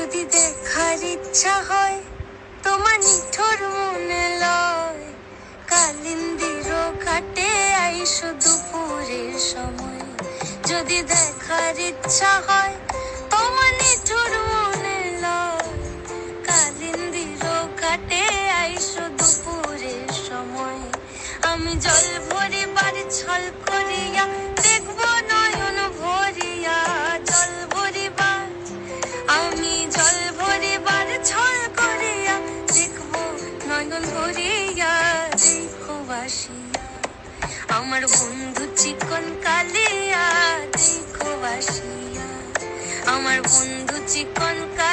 যদি দেখার ইচ্ছা হয় তোমার নিঠুর মনে লয়, কালিন্দির ঘাটে আইসো দুপুরের সময়। যদি দেখার ইচ্ছা হয় তোমার নিঠুর মনে লয়, কালিন্দির ঘাটে আইসো দুপুরের সময়। আমি জল ভরিবার ছল করিয়া দেখবো নয়ন ভরিয়া, জল ভরিবার আমি জল ভরিবার ছল করিয়া দেখবো নয়ন ভরিয়া। দেখো বাসিয়া আমার বন্ধু চিকন কালিয়া, দেখো বাসিয়া আমার বন্ধু চিকন কালিয়া।